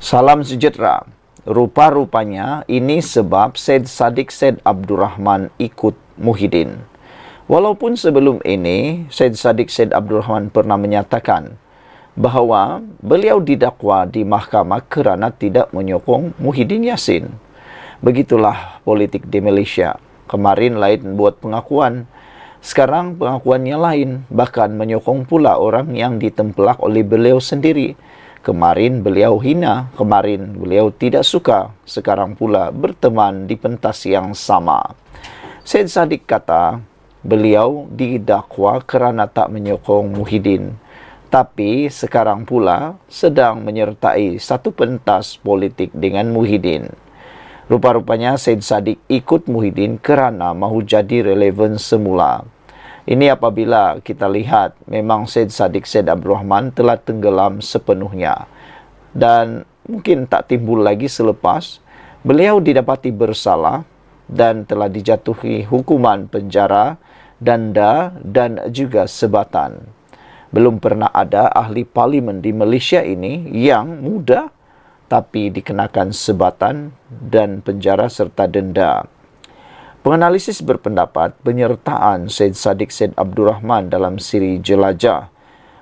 Salam sejahtera. Rupa-rupanya ini sebab Syed Saddiq Syed Abdurrahman ikut Muhyiddin. Walaupun sebelum ini Syed Saddiq Syed Abdurrahman pernah menyatakan bahawa beliau didakwa di mahkamah kerana tidak menyokong Muhyiddin Yassin. Begitulah politik di Malaysia. Kemarin lain buat pengakuan, sekarang pengakuannya lain, bahkan menyokong pula orang yang ditempelak oleh beliau sendiri. Kemarin beliau hina, kemarin beliau tidak suka, sekarang pula berteman di pentas yang sama. Syed Saddiq kata, beliau didakwa kerana tak menyokong Muhyiddin, tapi sekarang pula sedang menyertai satu pentas politik dengan Muhyiddin. Rupa-rupanya Syed Saddiq ikut Muhyiddin kerana mahu jadi relevan semula. Ini apabila kita lihat memang Syed Saddiq Syed Abdurrahman telah tenggelam sepenuhnya. Dan mungkin tak timbul lagi selepas beliau didapati bersalah dan telah dijatuhi hukuman penjara, denda dan juga sebatan. Belum pernah ada ahli parlimen di Malaysia ini yang muda tapi dikenakan sebatan dan penjara serta denda. Penganalisis berpendapat penyertaan Syed Saddiq Syed Abdurrahman dalam siri jelajah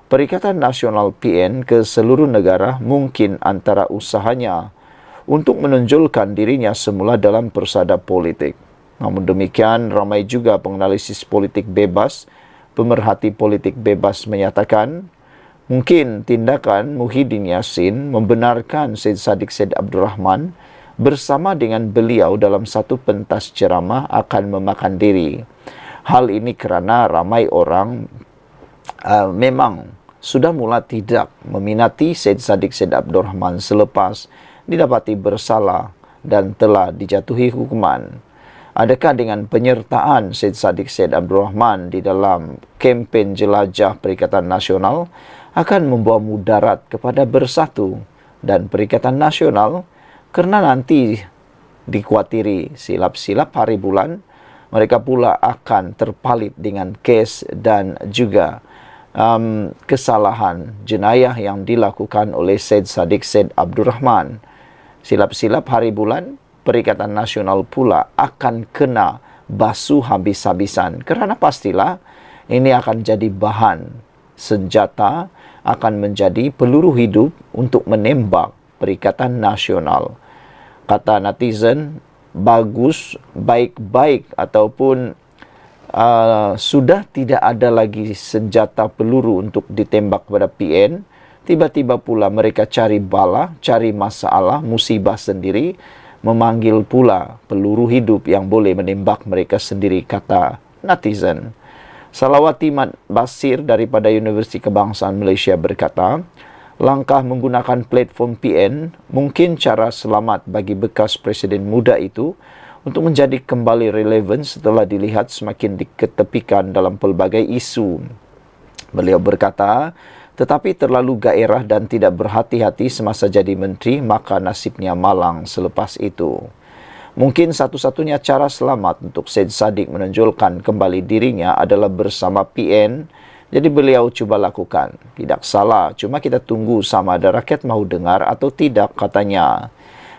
Perikatan Nasional PN ke seluruh negara mungkin antara usahanya untuk menonjolkan dirinya semula dalam persada politik. Namun demikian, ramai juga penganalisis politik bebas, pemerhati politik bebas menyatakan mungkin tindakan Muhyiddin Yassin membenarkan Syed Saddiq Syed Abdurrahman bersama dengan beliau dalam satu pentas ceramah akan memakan diri. Hal ini kerana ramai orang memang sudah mula tidak meminati Syed Saddiq Syed Abdurrahman selepas didapati bersalah dan telah dijatuhi hukuman. Adakah dengan penyertaan Syed Saddiq Syed Abdurrahman di dalam kempen jelajah Perikatan Nasional akan membawa mudarat kepada Bersatu dan Perikatan Nasional, kerana nanti dikuatiri silap-silap hari bulan mereka pula akan terpalit dengan kes dan juga kesalahan jenayah yang dilakukan oleh Syed Saddiq Syed Abdurrahman. Silap-silap hari bulan Perikatan Nasional pula akan kena basuh habis-habisan, kerana pastilah ini akan jadi bahan senjata, akan menjadi peluru hidup untuk menembak Perikatan Nasional. Kata netizen, bagus, baik-baik ataupun sudah tidak ada lagi senjata peluru untuk ditembak kepada PN, tiba-tiba pula mereka cari bala, cari masalah, musibah sendiri, memanggil pula peluru hidup yang boleh menembak mereka sendiri, kata netizen. Salawati Mat Basir daripada Universiti Kebangsaan Malaysia berkata, langkah menggunakan platform PN mungkin cara selamat bagi bekas Presiden muda itu untuk menjadi kembali relevan setelah dilihat semakin diketepikan dalam pelbagai isu. Beliau berkata, tetapi terlalu gairah dan tidak berhati-hati semasa jadi menteri, maka nasibnya malang selepas itu. Mungkin satu-satunya cara selamat untuk Syed Saddiq menonjolkan kembali dirinya adalah bersama PN. Jadi beliau cuba lakukan. Tidak salah, cuma kita tunggu sama ada rakyat mahu dengar atau tidak, katanya.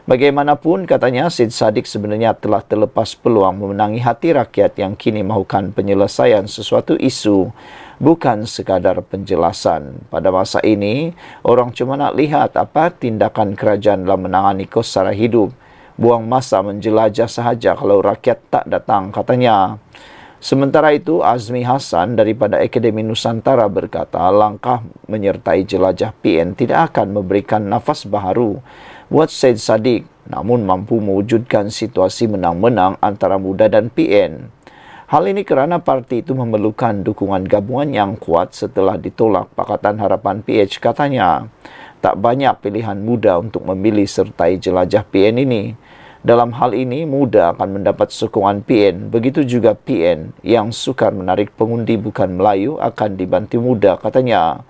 Bagaimanapun, katanya, Syed Saddiq sebenarnya telah terlepas peluang memenangi hati rakyat yang kini mahukan penyelesaian sesuatu isu, bukan sekadar penjelasan. Pada masa ini, orang cuma nak lihat apa tindakan kerajaan dalam menangani kos sara hidup. Buang masa menjelajah sahaja kalau rakyat tak datang, katanya. Sementara itu, Azmi Hassan daripada Akademi Nusantara berkata, langkah menyertai jelajah PN tidak akan memberikan nafas baharu buat Syed Saddiq, namun mampu mewujudkan situasi menang-menang antara muda dan PN. Hal ini kerana parti itu memerlukan dukungan gabungan yang kuat setelah ditolak Pakatan Harapan PH, katanya. Tak banyak pilihan muda untuk memilih sertai jelajah PN ini. Dalam hal ini, muda akan mendapat sokongan PN. Begitu juga PN yang sukar menarik pengundi bukan Melayu akan dibantu muda, katanya.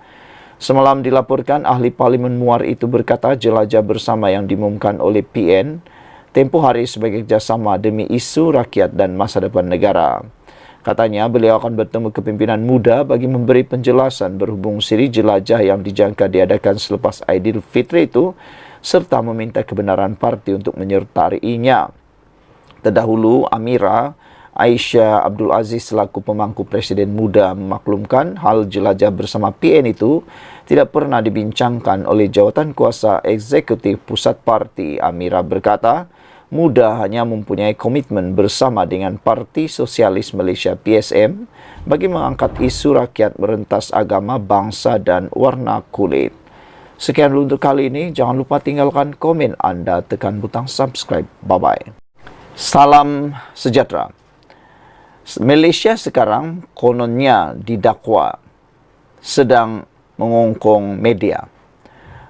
Semalam dilaporkan ahli Parlimen Muar itu berkata jelajah bersama yang diumumkan oleh PN tempoh hari sebagai kerjasama demi isu rakyat dan masa depan negara. Katanya beliau akan bertemu kepimpinan muda bagi memberi penjelasan berhubung siri jelajah yang dijangka diadakan selepas Aidilfitri itu serta meminta kebenaran parti untuk menyertainya. Terdahulu, Amira Aisyah Abdul Aziz selaku pemangku Presiden muda memaklumkan hal jelajah bersama PN itu tidak pernah dibincangkan oleh jawatan kuasa eksekutif pusat parti. Amira berkata, muda hanya mempunyai komitmen bersama dengan Parti Sosialis Malaysia PSM bagi mengangkat isu rakyat merentas agama, bangsa dan warna kulit. Sekian dulu untuk kali ini. Jangan lupa tinggalkan komen anda, tekan butang subscribe. Bye-bye. Salam sejahtera. Malaysia sekarang kononnya didakwa sedang mengongkong media.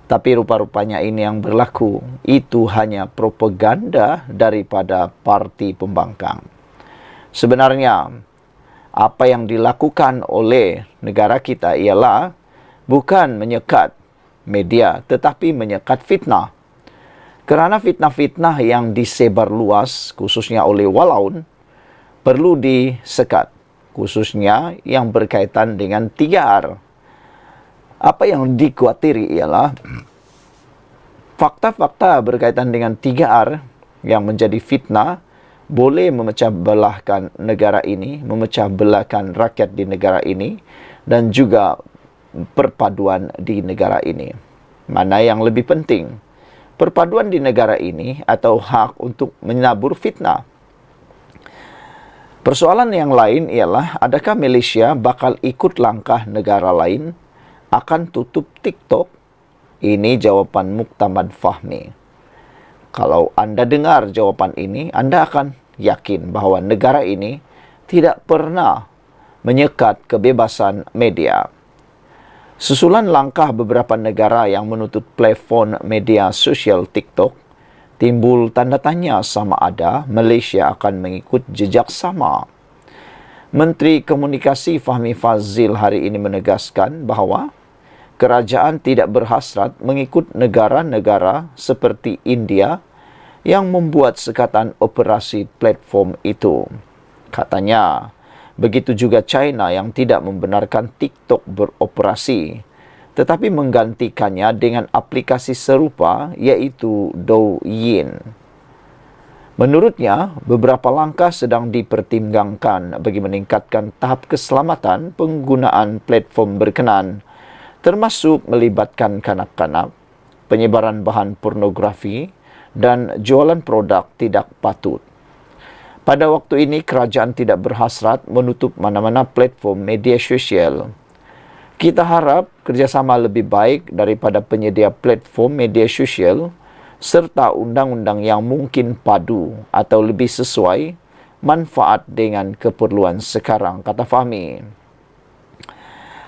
Tapi rupa-rupanya ini yang berlaku. Itu hanya propaganda daripada parti pembangkang. Sebenarnya, apa yang dilakukan oleh negara kita ialah bukan menyekat media, tetapi menyekat fitnah. Kerana fitnah-fitnah yang disebar luas, khususnya oleh walaun, perlu disekat, khususnya yang berkaitan dengan 3R. Apa yang dikhawatiri ialah fakta-fakta berkaitan dengan 3R yang menjadi fitnah boleh memecah belahkan negara ini, memecah belahkan rakyat di negara ini dan juga perpaduan di negara ini. Mana yang lebih penting? Perpaduan di negara ini atau hak untuk menabur fitnah? Persoalan yang lain ialah, adakah Malaysia bakal ikut langkah negara lain akan tutup TikTok? Ini jawapan Muktamad Fahmi. Kalau anda dengar jawapan ini, anda akan yakin bahawa negara ini tidak pernah menyekat kebebasan media. Susulan langkah beberapa negara yang menutup platform media sosial TikTok, timbul tanda tanya sama ada Malaysia akan mengikut jejak sama. Menteri Komunikasi Fahmi Fazil hari ini menegaskan bahawa kerajaan tidak berhasrat mengikut negara-negara seperti India yang membuat sekatan operasi platform itu. Katanya, begitu juga China yang tidak membenarkan TikTok beroperasi, tetapi menggantikannya dengan aplikasi serupa iaitu Douyin. Menurutnya, beberapa langkah sedang dipertimbangkan bagi meningkatkan tahap keselamatan penggunaan platform berkenaan, termasuk melibatkan kanak-kanak, penyebaran bahan pornografi dan jualan produk tidak patut. Pada waktu ini, kerajaan tidak berhasrat menutup mana-mana platform media sosial. Kita harap kerjasama lebih baik daripada penyedia platform media sosial serta undang-undang yang mungkin padu atau lebih sesuai manfaat dengan keperluan sekarang, kata Fahmi.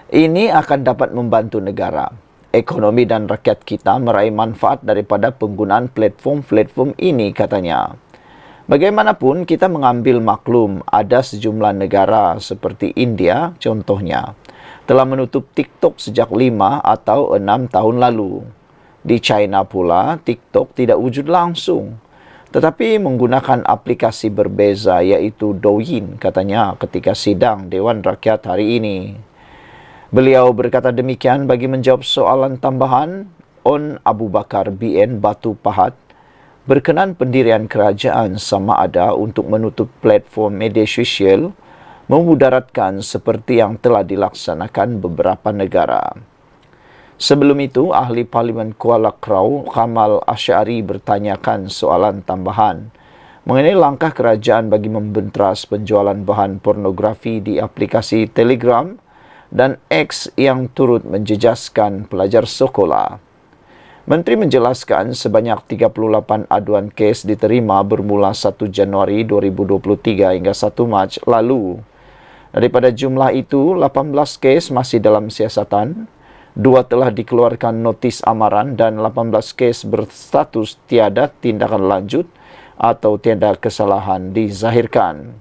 Ini akan dapat membantu negara, ekonomi dan rakyat kita meraih manfaat daripada penggunaan platform-platform ini, katanya. Bagaimanapun, kita mengambil maklum ada sejumlah negara seperti India, contohnya, telah menutup TikTok sejak 5 atau 6 tahun lalu. Di China pula, TikTok tidak wujud langsung, tetapi menggunakan aplikasi berbeza iaitu Douyin, katanya ketika sidang Dewan Rakyat hari ini. Beliau berkata demikian bagi menjawab soalan tambahan On Abu Bakar BN Batu Pahat berkenan pendirian kerajaan sama ada untuk menutup platform media sosial memudaratkan seperti yang telah dilaksanakan beberapa negara. Sebelum itu, ahli Parlimen Kuala Krau Kamal Asy'ari bertanyakan soalan tambahan mengenai langkah kerajaan bagi membentras penjualan bahan pornografi di aplikasi Telegram dan X yang turut menjejaskan pelajar sekolah. Menteri menjelaskan sebanyak 38 aduan kes diterima bermula 1 Januari 2023 hingga 1 Mac lalu. Daripada jumlah itu, 18 kes masih dalam siasatan, 2 telah dikeluarkan notis amaran dan 18 kes berstatus tiada tindakan lanjut atau tiada kesalahan dizahirkan.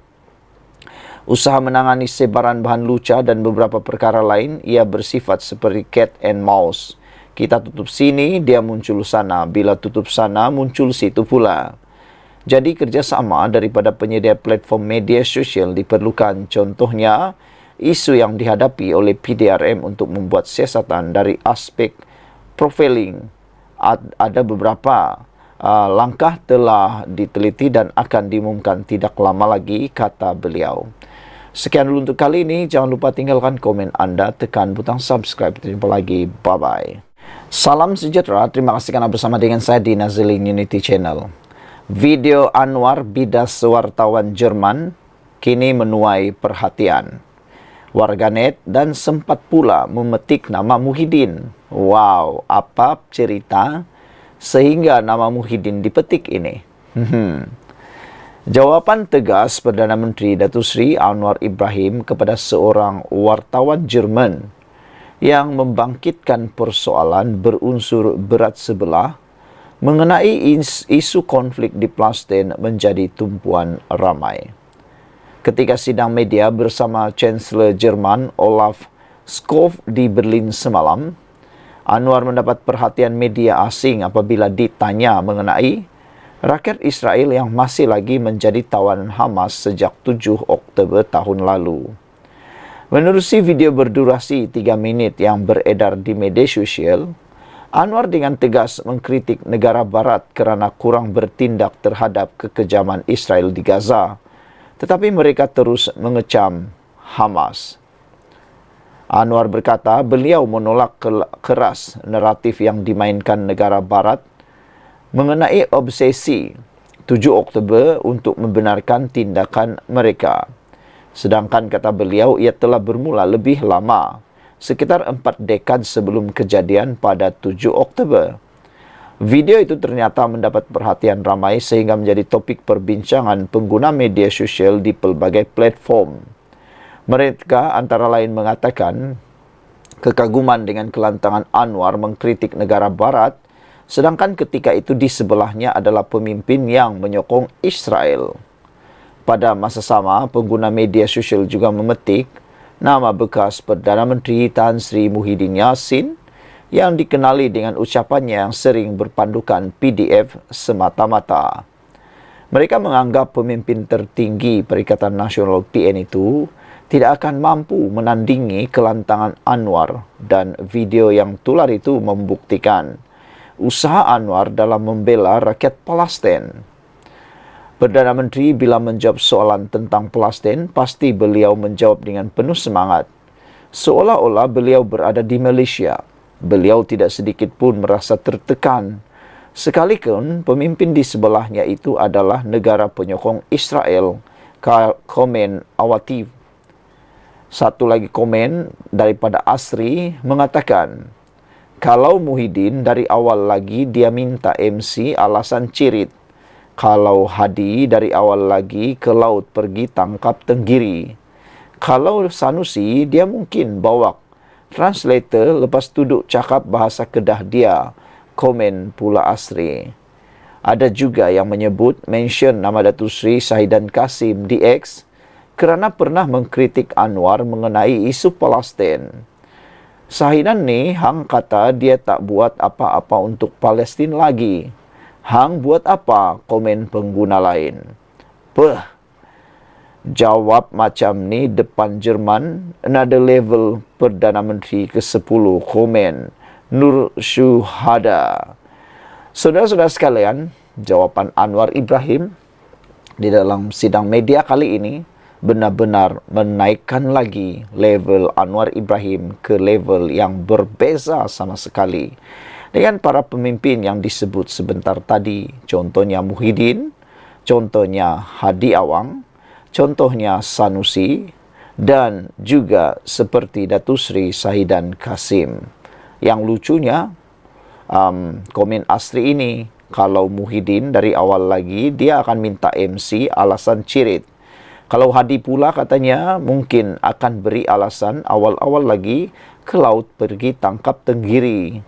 Usaha menangani sebaran bahan lucah dan beberapa perkara lain ia bersifat seperti cat and mouse. Kita tutup sini, dia muncul sana. Bila tutup sana, muncul situ pula. Jadi kerjasama daripada penyedia platform media sosial diperlukan. Contohnya, isu yang dihadapi oleh PDRM untuk membuat siasatan dari aspek profiling ada beberapa langkah telah diteliti dan akan diumumkan tidak lama lagi, kata beliau. Sekian dulu untuk kali ini. Jangan lupa tinggalkan komen Anda, tekan butang subscribe. Jumpa lagi. Bye-bye. Salam sejahtera. Terima kasih karena bersama dengan saya di Nazilin Unity Channel. Video Anwar bidas wartawan Jerman kini menuai perhatian warganet dan sempat pula memetik nama Muhyiddin. Wow, apa cerita sehingga nama Muhyiddin dipetik ini? Jawaban tegas Perdana Menteri Datuk Seri Anwar Ibrahim kepada seorang wartawan Jerman yang membangkitkan persoalan berunsur berat sebelah mengenai isu konflik di Palestin menjadi tumpuan ramai. Ketika sidang media bersama Chancellor Jerman Olaf Scholz di Berlin semalam, Anwar mendapat perhatian media asing apabila ditanya mengenai rakyat Israel yang masih lagi menjadi tawanan Hamas sejak 7 Oktober tahun lalu. Menerusi video berdurasi 3 menit yang beredar di media sosial, Anwar dengan tegas mengkritik negara barat kerana kurang bertindak terhadap kekejaman Israel di Gaza, tetapi mereka terus mengecam Hamas. Anwar berkata beliau menolak keras naratif yang dimainkan negara barat mengenai obsesi 7 Oktober untuk membenarkan tindakan mereka. Sedangkan kata beliau ia telah bermula lebih lama, sekitar 4 dekad sebelum kejadian pada 7 Oktober. Video itu ternyata mendapat perhatian ramai sehingga menjadi topik perbincangan pengguna media sosial di pelbagai platform. Mereka antara lain mengatakan kekaguman dengan kelantangan Anwar mengkritik negara barat, sedangkan ketika itu di sebelahnya adalah pemimpin yang menyokong Israel. Pada masa sama, pengguna media sosial juga memetik nama bekas Perdana Menteri Tan Sri Muhyiddin Yassin yang dikenali dengan ucapannya yang sering berpandukan PDF semata-mata. Mereka menganggap pemimpin tertinggi Perikatan Nasional PN itu tidak akan mampu menandingi kelantangan Anwar, dan video yang tular itu membuktikan usaha Anwar dalam membela rakyat Palestin. Perdana Menteri bila menjawab soalan tentang Palestin, pasti beliau menjawab dengan penuh semangat, seolah-olah beliau berada di Malaysia. Beliau tidak sedikit pun merasa tertekan, sekalipun pemimpin di sebelahnya itu adalah negara penyokong Israel, komen Awati. Satu lagi komen daripada Asri mengatakan, kalau Muhyiddin dari awal lagi dia minta MC alasan cirit. Kalau Hadi dari awal lagi ke laut pergi tangkap tenggiri. Kalau Sanusi dia mungkin bawa translator lepas duduk cakap bahasa Kedah dia, komen pula Asri. Ada juga yang menyebut mention nama Datuk Seri Shahidan Kasim di X kerana pernah mengkritik Anwar mengenai isu Palestin. Shahidan ni hang kata dia tak buat apa-apa untuk Palestin lagi. Hang buat apa, komen pengguna lain. Jawab macam ni depan Jerman, another level Perdana Menteri ke-10, komen Nur Syuhada. Saudara-saudara sekalian, jawapan Anwar Ibrahim di dalam sidang media kali ini benar-benar menaikkan lagi level Anwar Ibrahim ke level yang berbeza sama sekali dengan para pemimpin yang disebut sebentar tadi. Contohnya Muhyiddin, contohnya Hadi Awang, contohnya Sanusi, dan juga seperti Datuk Seri Shahidan Kasim. Yang lucunya, komen Asri ini, kalau Muhyiddin dari awal lagi dia akan minta MC alasan cirit. Kalau Hadi pula katanya mungkin akan beri alasan awal-awal lagi ke laut pergi tangkap tenggiri.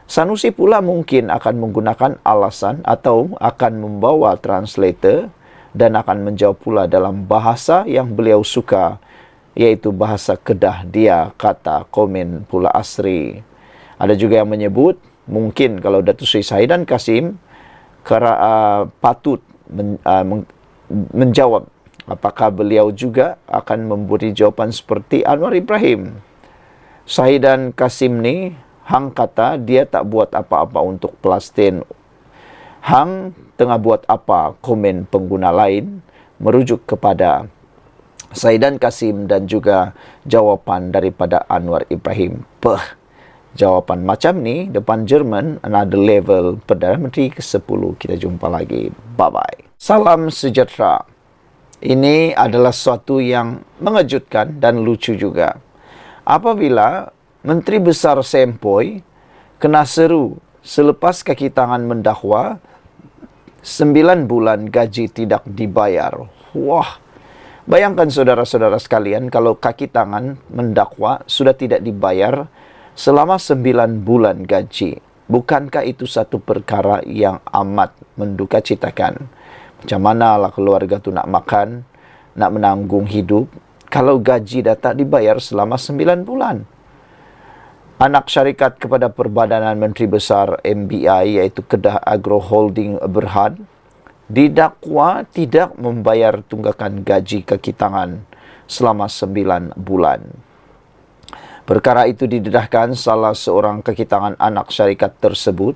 Sanusi pula mungkin akan menggunakan alasan atau akan membawa translator dan akan menjawab pula dalam bahasa yang beliau suka, yaitu bahasa Kedah dia, kata komen pula Asri. Ada juga yang menyebut mungkin kalau Datuk Seri Shahidan Kasim patut menjawab apakah beliau juga akan memberi jawapan seperti Anwar Ibrahim. Shahidan Kasim ni Hang kata dia tak buat apa-apa untuk Palestin. Hang tengah buat apa, komen pengguna lain merujuk kepada Saidan Kasim dan juga jawapan daripada Anwar Ibrahim. Jawapan macam ni depan Jerman, another level. Perdana Menteri ke-10. Kita jumpa lagi. Bye-bye. Salam sejahtera. Ini adalah sesuatu yang mengejutkan dan lucu juga. Apabila Menteri Besar Sempoi kena seru selepas kaki tangan mendakwa 9 bulan gaji tidak dibayar. Wah, bayangkan saudara-saudara sekalian kalau kaki tangan mendakwa sudah tidak dibayar selama 9 bulan gaji. Bukankah itu satu perkara yang amat mendukacitakan? Macam manalah keluarga tu nak makan, nak menanggung hidup, kalau gaji dah tak dibayar selama 9 bulan. Anak syarikat kepada Perbadanan Menteri Besar MBI iaitu Kedah Agro Holding Berhad didakwa tidak membayar tunggakan gaji kaki tangan selama 9 bulan. Perkara itu didedahkan salah seorang kaki tangan anak syarikat tersebut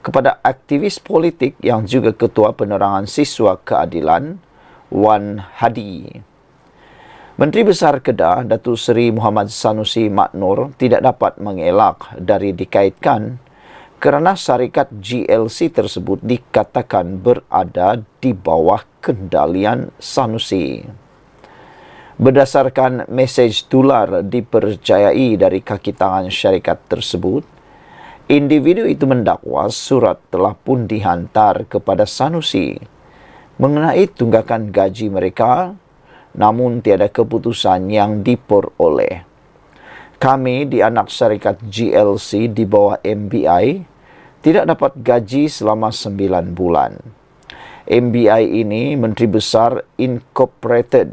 kepada aktivis politik yang juga Ketua Penerangan Siswa Keadilan, Wan Hadi. Menteri Besar Kedah, Datuk Seri Muhammad Sanusi Maknur tidak dapat mengelak dari dikaitkan kerana syarikat GLC tersebut dikatakan berada di bawah kendalian Sanusi. Berdasarkan mesej tular dipercayai dari kaki tangan syarikat tersebut, individu itu mendakwa surat telah pun dihantar kepada Sanusi mengenai tunggakan gaji mereka, namun tiada keputusan yang diperoleh. Kami di anak syarikat GLC di bawah MBI tidak dapat gaji selama 9 bulan. MBI ini Menteri Besar Incorporated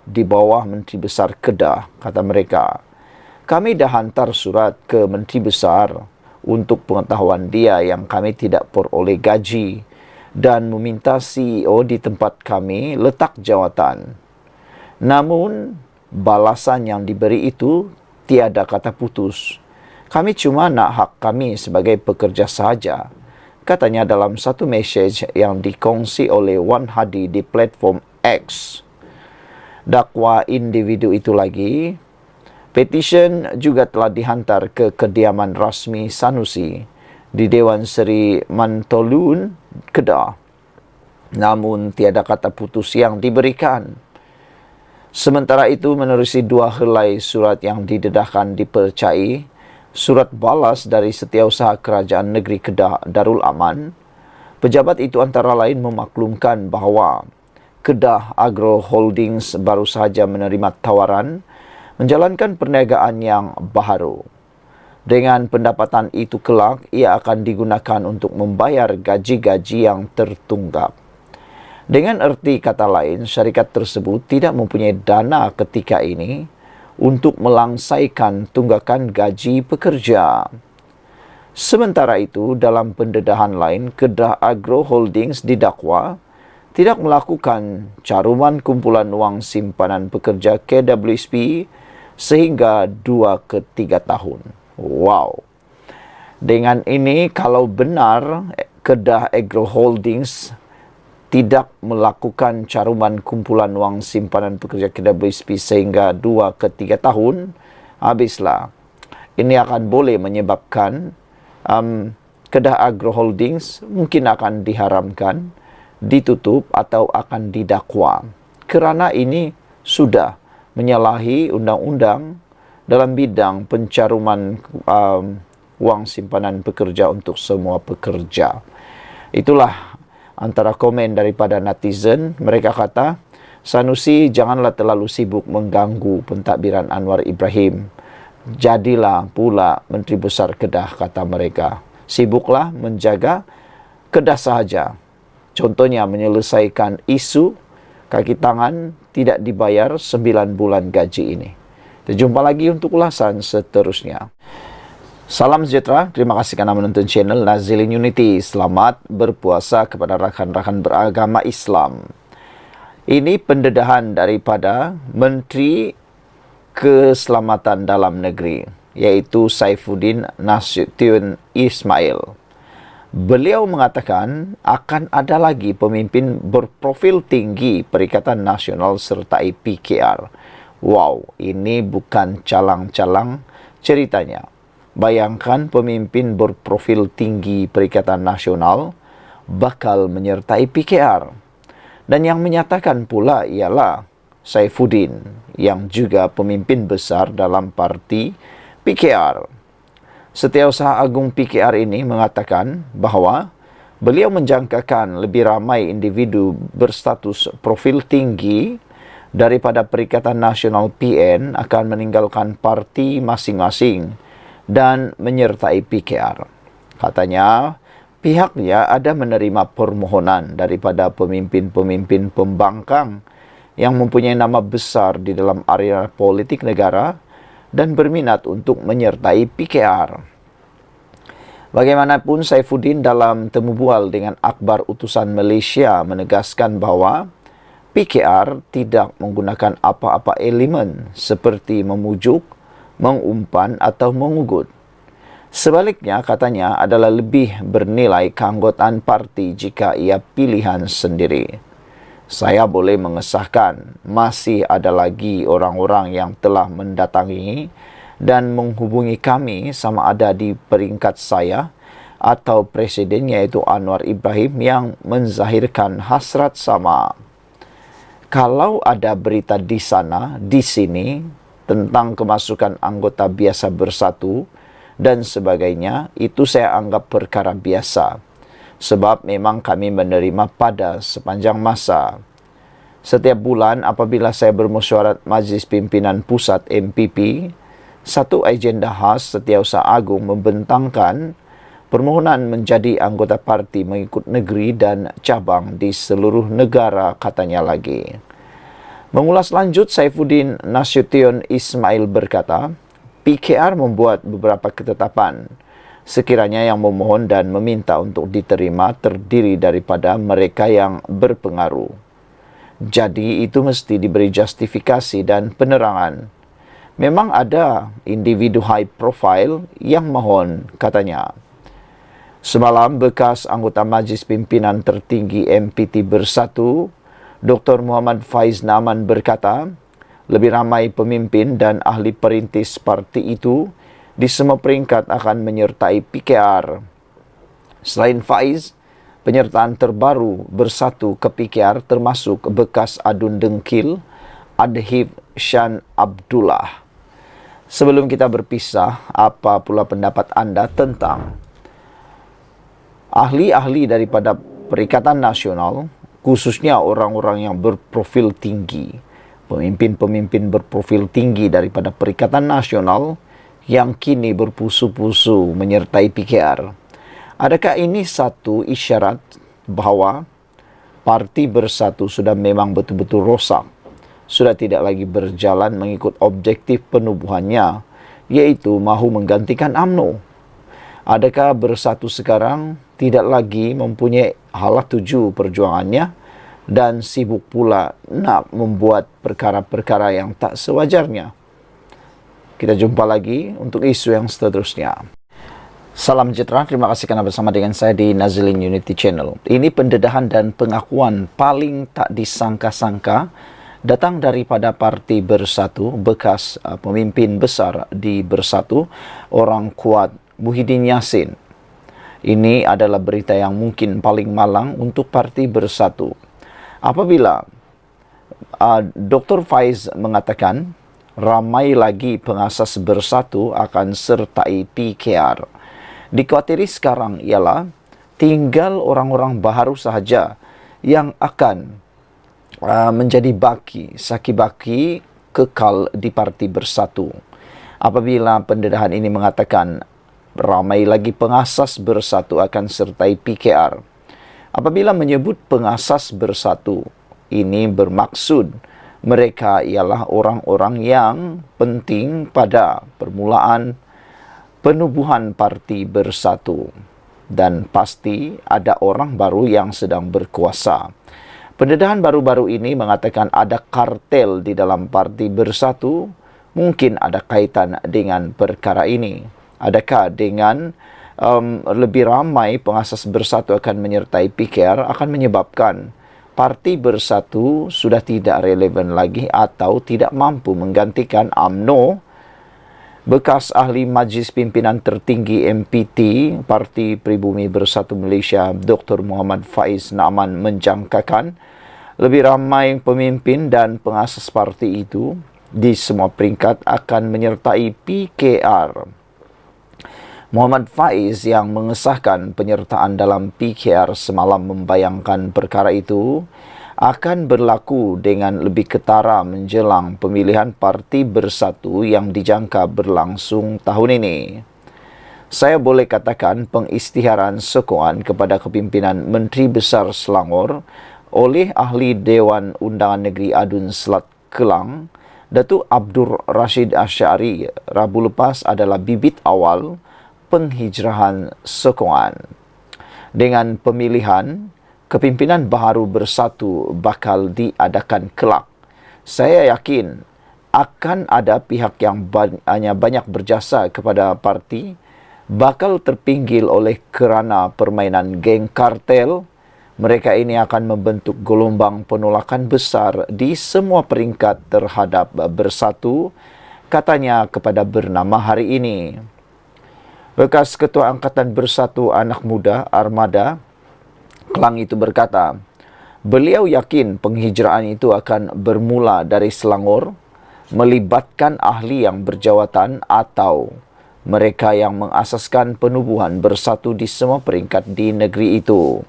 di bawah Menteri Besar Kedah, kata mereka. Kami dah hantar surat ke Menteri Besar untuk pengetahuan dia yang kami tidak peroleh gaji dan meminta CEO di tempat kami letak jawatan. Namun, balasan yang diberi itu tiada kata putus. Kami cuma nak hak kami sebagai pekerja sahaja, katanya dalam satu mesej yang dikongsi oleh Wan Hadi di platform X. Dakwa individu itu lagi, petisyen juga telah dihantar ke kediaman rasmi Sanusi di Dewan Seri Mantolun, Kedah. Namun tiada kata putus yang diberikan. Sementara itu menerusi 2 helai surat yang didedahkan dipercayai, surat balas dari Setiausaha Kerajaan Negeri Kedah Darul Aman, pejabat itu antara lain memaklumkan bahawa Kedah Agro Holdings baru sahaja menerima tawaran menjalankan perniagaan yang baharu. Dengan pendapatan itu kelak, ia akan digunakan untuk membayar gaji-gaji yang tertunggak. Dengan erti kata lain, syarikat tersebut tidak mempunyai dana ketika ini untuk melangsaikan tunggakan gaji pekerja. Sementara itu, dalam pendedahan lain, Kedah Agro Holdings didakwa tidak melakukan caruman kumpulan wang simpanan pekerja KWSP sehingga 2 ke 3 tahun. Wow. Dengan ini, kalau benar Kedah Agro Holdings tidak melakukan caruman kumpulan wang simpanan pekerja KWSP sehingga 2 ke 3 tahun, habislah. Ini akan boleh menyebabkan Kedah Agro Holdings mungkin akan diharamkan, ditutup atau akan didakwa. Kerana ini sudah menyalahi undang-undang dalam bidang pencaruman wang simpanan pekerja untuk semua pekerja. Itulah antara komen daripada netizen. Mereka kata, Sanusi janganlah terlalu sibuk mengganggu pentadbiran Anwar Ibrahim. Jadilah pula Menteri Besar Kedah, kata mereka. Sibuklah menjaga Kedah sahaja. Contohnya menyelesaikan isu kaki tangan tidak dibayar 9 bulan gaji ini. Kita jumpa lagi untuk ulasan seterusnya. Salam sejahtera, terima kasih kerana menonton channel Nazilin Unity. Selamat berpuasa kepada rakan-rakan beragama Islam. Ini pendedahan daripada Menteri Keselamatan Dalam Negeri. yaitu Saifuddin Nasution Ismail. Beliau mengatakan akan ada lagi pemimpin berprofil tinggi Perikatan Nasional sertai PKR. Wow, ini bukan calang-calang ceritanya. Bayangkan pemimpin berprofil tinggi Perikatan Nasional bakal menyertai PKR. Dan yang menyatakan pula ialah Saifuddin, yang juga pemimpin besar dalam parti PKR. Setiausaha Agung PKR ini mengatakan bahawa beliau menjangkakan lebih ramai individu berstatus profil tinggi daripada Perikatan Nasional PN akan meninggalkan parti masing-masing dan menyertai PKR. Katanya, pihaknya ada menerima permohonan daripada pemimpin-pemimpin pembangkang yang mempunyai nama besar di dalam area politik negara dan berminat untuk menyertai PKR. Bagaimanapun, Saifuddin dalam temu bual dengan Akhbar Utusan Malaysia menegaskan bahawa PKR tidak menggunakan apa-apa elemen seperti memujuk, mengumpan atau mengugut. Sebaliknya, katanya adalah lebih bernilai keanggotaan parti jika ia pilihan sendiri. Saya boleh mengesahkan masih ada lagi orang-orang yang telah mendatangi dan menghubungi kami sama ada di peringkat saya atau presiden iaitu Anwar Ibrahim yang menzahirkan hasrat sama. Kalau ada berita di sana, di sini tentang kemasukan anggota biasa bersatu dan sebagainya, itu saya anggap perkara biasa. Sebab memang kami menerima pada sepanjang masa. Setiap bulan apabila saya bermesyuarat Majlis Pimpinan Pusat MPP, satu agenda khas Setiausaha Agung membentangkan permohonan menjadi anggota parti mengikut negeri dan cabang di seluruh negara, katanya lagi. Mengulas lanjut, Saifuddin Nasution Ismail berkata, PKR membuat beberapa ketetapan. Sekiranya yang memohon dan meminta untuk diterima terdiri daripada mereka yang berpengaruh. Jadi itu mesti diberi justifikasi dan penerangan. Memang ada individu high profile yang mohon, katanya. Semalam bekas anggota Majlis Pimpinan Tertinggi MPT Bersatu, Dr. Muhammad Faiz Naman berkata, lebih ramai pemimpin dan ahli perintis parti itu di semua peringkat akan menyertai PKR. Selain Faiz, penyertaan terbaru Bersatu ke PKR termasuk bekas Adun Dengkil, Adhib Shan Abdullah. Sebelum kita berpisah, apa pula pendapat anda tentang ahli-ahli daripada Perikatan Nasional, khususnya orang-orang yang berprofil tinggi, pemimpin-pemimpin berprofil tinggi daripada Perikatan Nasional yang kini berpusu-pusu menyertai PKR. Adakah ini satu isyarat bahawa parti Bersatu sudah memang betul-betul rosak, sudah tidak lagi berjalan mengikut objektif penubuhannya, yaitu mahu menggantikan UMNO? Adakah Bersatu sekarang tidak lagi mempunyai halah tuju perjuangannya dan sibuk pula nak membuat perkara-perkara yang tak sewajarnya? Kita jumpa lagi untuk isu yang seterusnya. Salam sejahtera, terima kasih kerana bersama dengan saya di Nazilin Unity Channel. Ini pendedahan dan pengakuan paling tak disangka-sangka datang daripada Parti Bersatu, bekas pemimpin besar di Bersatu, orang kuat Muhyiddin Yassin. Ini adalah berita yang mungkin paling malang untuk Parti Bersatu. Apabila Dr. Faiz mengatakan ramai lagi pengasas Bersatu akan sertai PKR. Dikhawatiri sekarang ialah tinggal orang-orang baharu sahaja yang akan menjadi saki-baki kekal di Parti Bersatu. Apabila pendedahan ini mengatakan ramai lagi pengasas Bersatu akan sertai PKR. Apabila menyebut pengasas Bersatu, ini bermaksud mereka ialah orang-orang yang penting pada permulaan penubuhan Parti Bersatu. Dan pasti ada orang baru yang sedang berkuasa. Pendedahan baru-baru ini mengatakan ada kartel di dalam Parti Bersatu mungkin ada kaitan dengan perkara ini. Adakah dengan lebih ramai pengasas Bersatu akan menyertai PKR akan menyebabkan Parti Bersatu sudah tidak relevan lagi atau tidak mampu menggantikan UMNO? Bekas ahli Majlis Pimpinan Tertinggi MPT Parti Pribumi Bersatu Malaysia Dr. Muhammad Faiz Naaman menjangkakan lebih ramai pemimpin dan pengasas parti itu di semua peringkat akan menyertai PKR. Muhammad Faiz yang mengesahkan penyertaan dalam PKR semalam membayangkan perkara itu akan berlaku dengan lebih ketara menjelang pemilihan Parti Bersatu yang dijangka berlangsung tahun ini. Saya boleh katakan pengisytiharan sokongan kepada kepimpinan Menteri Besar Selangor oleh Ahli Dewan Undangan Negeri Adun Selat Kelang, Datuk Abdul Rashid Asyari, Rabu lepas adalah bibit awal penghijrahan sokongan. Dengan pemilihan, kepimpinan baharu Bersatu bakal diadakan kelak. Saya yakin akan ada pihak yang banyak berjasa kepada parti bakal terpinggil oleh kerana permainan geng kartel. Mereka ini akan membentuk gelombang penolakan besar di semua peringkat terhadap Bersatu, katanya kepada Bernama hari ini. Bekas Ketua Angkatan Bersatu Anak Muda Armada Kelang itu berkata, beliau yakin penghijraan itu akan bermula dari Selangor, melibatkan ahli yang berjawatan atau mereka yang mengasaskan penubuhan Bersatu di semua peringkat di negeri itu.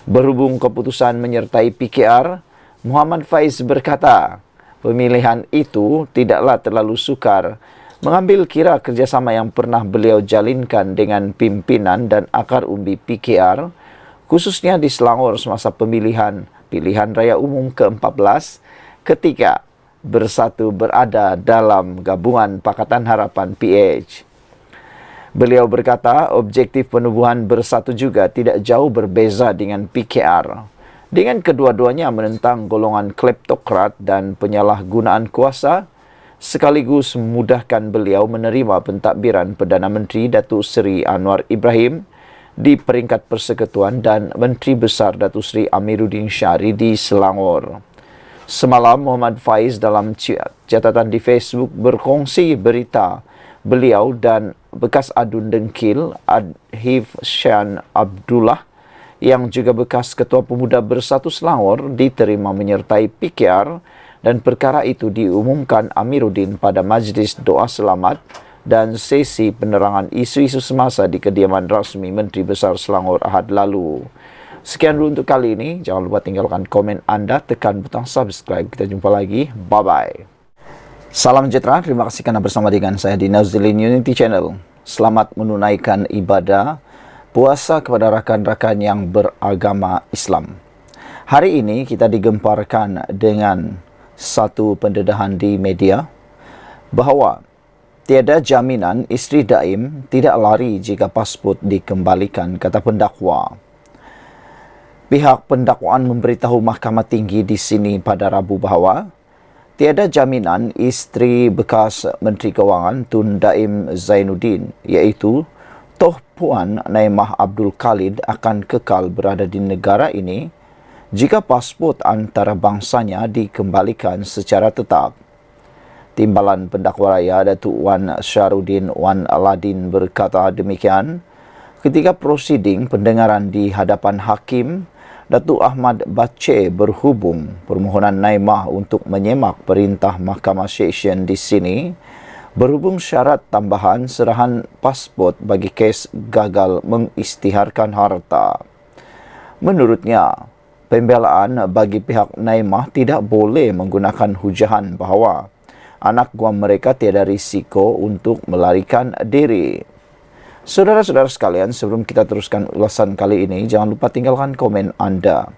Berhubung keputusan menyertai PKR, Muhammad Faiz berkata, pemilihan itu tidaklah terlalu sukar, mengambil kira kerjasama yang pernah beliau jalinkan dengan pimpinan dan akar umbi PKR, khususnya di Selangor semasa pilihan raya umum ke-14 ketika Bersatu berada dalam gabungan Pakatan Harapan PH. Beliau berkata, objektif penubuhan Bersatu juga tidak jauh berbeza dengan PKR. Dengan kedua-duanya menentang golongan kleptokrat dan penyalahgunaan kuasa, sekaligus memudahkan beliau menerima pentadbiran Perdana Menteri Datuk Seri Anwar Ibrahim di peringkat persekutuan dan Menteri Besar Datuk Seri Amiruddin Syari di Selangor. Semalam, Muhammad Faiz dalam catatan di Facebook berkongsi berita beliau dan bekas Adun Dengkil Adhif Syan Abdullah yang juga bekas Ketua Pemuda Bersatu Selangor diterima menyertai PKR, dan perkara itu diumumkan Amiruddin pada Majlis Doa Selamat dan sesi penerangan isu-isu semasa di kediaman rasmi Menteri Besar Selangor Ahad lalu. Sekian dulu untuk kali ini. Jangan lupa tinggalkan komen anda, tekan butang subscribe. Kita jumpa lagi. Bye-bye. Salam sejahtera. Terima kasih kerana bersama dengan saya di Nazilin Unity Channel. Selamat menunaikan ibadah puasa kepada rakan-rakan yang beragama Islam. Hari ini kita digemparkan dengan satu pendedahan di media bahawa tiada jaminan isteri daim tidak lari jika pasport dikembalikan, kata pendakwa. Pihak pendakwaan memberitahu Mahkamah Tinggi di sini pada Rabu bahawa tiada jaminan isteri bekas Menteri Kewangan Tun Daim Zainuddin iaitu Toh Puan Naimah Abdul Khalid akan kekal berada di negara ini jika pasport antarabangsanya dikembalikan secara tetap. Timbalan Pendakwa Raya Datuk Wan Syahrudin Wan Aladin berkata demikian ketika prosiding pendengaran di hadapan Hakim Datuk Ahmad Bache berhubung permohonan Naimah untuk menyemak perintah Mahkamah Session di sini berhubung syarat tambahan serahan pasport bagi kes gagal mengisytiharkan harta. Menurutnya, pembelaan bagi pihak Naimah tidak boleh menggunakan hujahan bahawa anak guam mereka tiada risiko untuk melarikan diri. Saudara-saudara sekalian, sebelum kita teruskan ulasan kali ini, jangan lupa tinggalkan komen anda.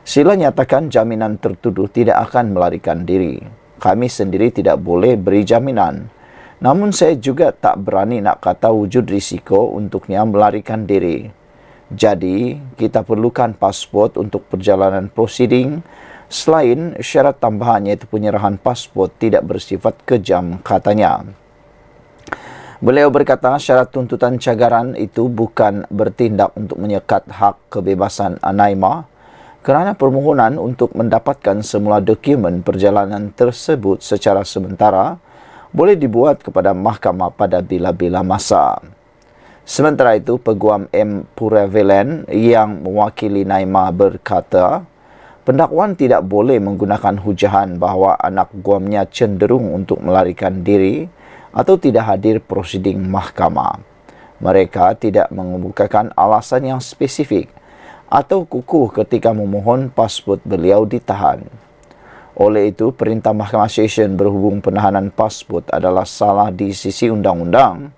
Sila nyatakan jaminan tertuduh tidak akan melarikan diri. Kami sendiri tidak boleh beri jaminan. Namun saya juga tak berani nak kata wujud risiko untuknya melarikan diri. Jadi, kita perlukan pasport untuk perjalanan prosiding Selain syarat tambahan iaitu penyerahan pasport tidak bersifat kejam, katanya. Beliau berkata syarat tuntutan cagaran itu bukan bertindak untuk menyekat hak kebebasan Naimah kerana permohonan untuk mendapatkan semula dokumen perjalanan tersebut secara sementara boleh dibuat kepada mahkamah pada bila-bila masa. Sementara itu, Peguam M. Puravelan yang mewakili Naimah berkata, pendakwaan tidak boleh menggunakan hujahan bahawa anak guamnya cenderung untuk melarikan diri atau tidak hadir prosiding mahkamah. Mereka tidak mengemukakan alasan yang spesifik atau kukuh ketika memohon pasport beliau ditahan. Oleh itu, perintah Mahkamah Session berhubung penahanan pasport adalah salah di sisi undang-undang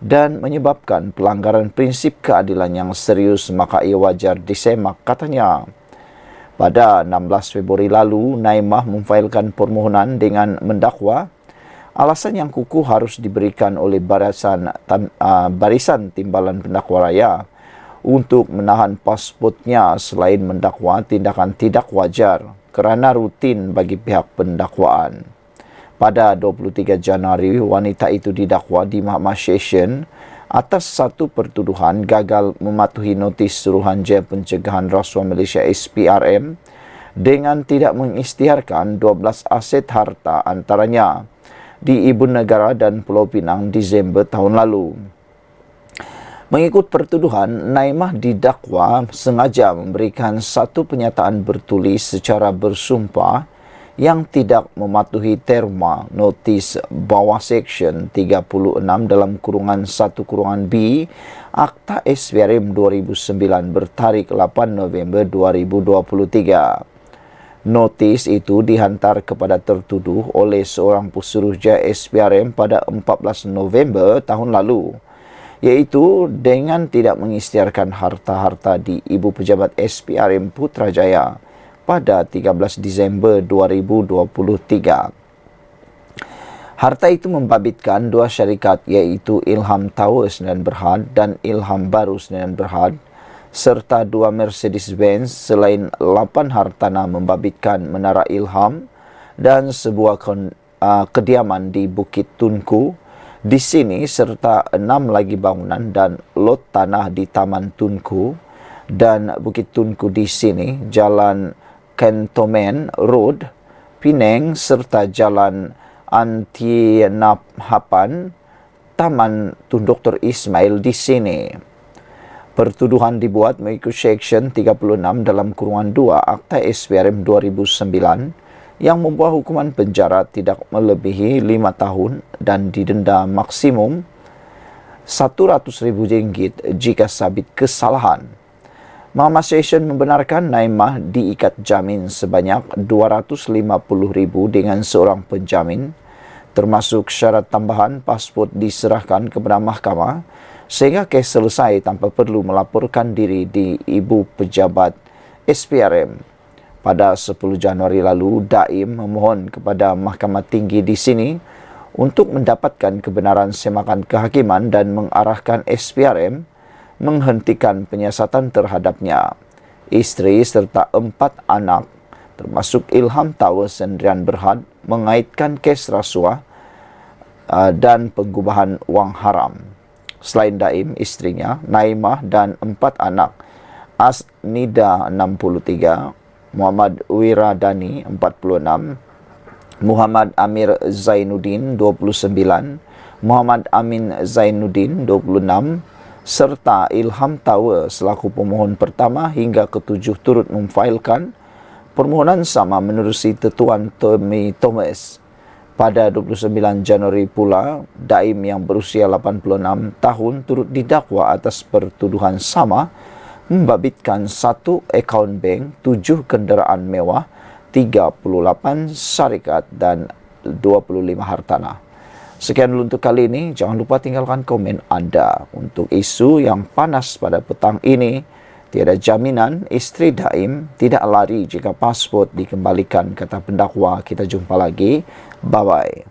dan menyebabkan pelanggaran prinsip keadilan yang serius, maka ia wajar disemak, katanya. Pada 16 Februari lalu, Naimah memfailkan permohonan dengan mendakwa alasan yang kukuh harus diberikan oleh barisan timbalan pendakwa raya untuk menahan pasportnya selain mendakwa tindakan tidak wajar kerana rutin bagi pihak pendakwaan. Pada 23 Januari, wanita itu didakwa di Mahkamah Session atas satu pertuduhan gagal mematuhi notis Suruhanjaya Pencegahan Rasuah Malaysia SPRM dengan tidak mengisytiharkan 12 aset harta antaranya di Ibu Negara dan Pulau Pinang Disember tahun lalu. Mengikut pertuduhan, Naimah didakwa sengaja memberikan satu pernyataan bertulis secara bersumpah yang tidak mematuhi terma notis bawah Seksyen 36 dalam kurungan 1 kurungan B Akta SPRM 2009 bertarikh 8 November 2023. Notis itu dihantar kepada tertuduh oleh seorang pesuruhjaya SPRM pada 14 November tahun lalu, iaitu dengan tidak mengisytiharkan harta-harta di Ibu Pejabat SPRM Putrajaya pada 13 Disember 2023. Harta itu membabitkan dua syarikat iaitu Ilham Tower Sdn Bhd dan Ilham Baru Sdn Bhd serta dua Mercedes-Benz selain 8 hartanah membabitkan Menara Ilham dan sebuah kediaman di Bukit Tunku di sini serta 6 lagi bangunan dan lot tanah di Taman Tunku dan Bukit Tunku di sini, Jalan Cantonment Road, Penang serta Jalan Antinaphapan, Taman Tun Dr. Ismail di sini. Pertuduhan dibuat mengikut Seksyen 36 dalam kurungan 2 Akta SPRM 2009 yang membuat hukuman penjara tidak melebihi 5 tahun dan didenda maksimum RM100,000 jika sabit kesalahan. Mahkamah Session membenarkan Naimah diikat jamin sebanyak RM250,000 dengan seorang penjamin, termasuk syarat tambahan pasport diserahkan kepada mahkamah sehingga kes selesai tanpa perlu melaporkan diri di Ibu Pejabat SPRM. Pada 10 Januari lalu, Daim memohon kepada Mahkamah Tinggi di sini untuk mendapatkan kebenaran semakan kehakiman dan mengarahkan SPRM menghentikan penyiasatan terhadapnya, isteri serta 4 anak termasuk Ilham Tower Sdn Bhd mengaitkan kes rasuah dan pengubahan wang haram. Selain Daim, istrinya, Naimah dan 4 anak, Asnida 63, Muhammad Wiradani 46, Muhammad Amir Zainuddin 29, Muhammad Amin Zainuddin 26, serta Ilham Tower selaku pemohon pertama hingga ke-7 turut memfailkan permohonan sama menerusi Tuan Tommy Thomas. Pada 29 Januari pula, Daim yang berusia 86 tahun turut didakwa atas pertuduhan sama membabitkan 1 akaun bank, 7 kenderaan mewah, 38 syarikat dan 25 hartanah. Sekian dulu untuk kali ini. Jangan lupa tinggalkan komen anda. Untuk isu yang panas pada petang ini, tiada jaminan isteri Daim tidak lari jika pasport dikembalikan, kata pendakwa. Kita jumpa lagi. Bye-bye.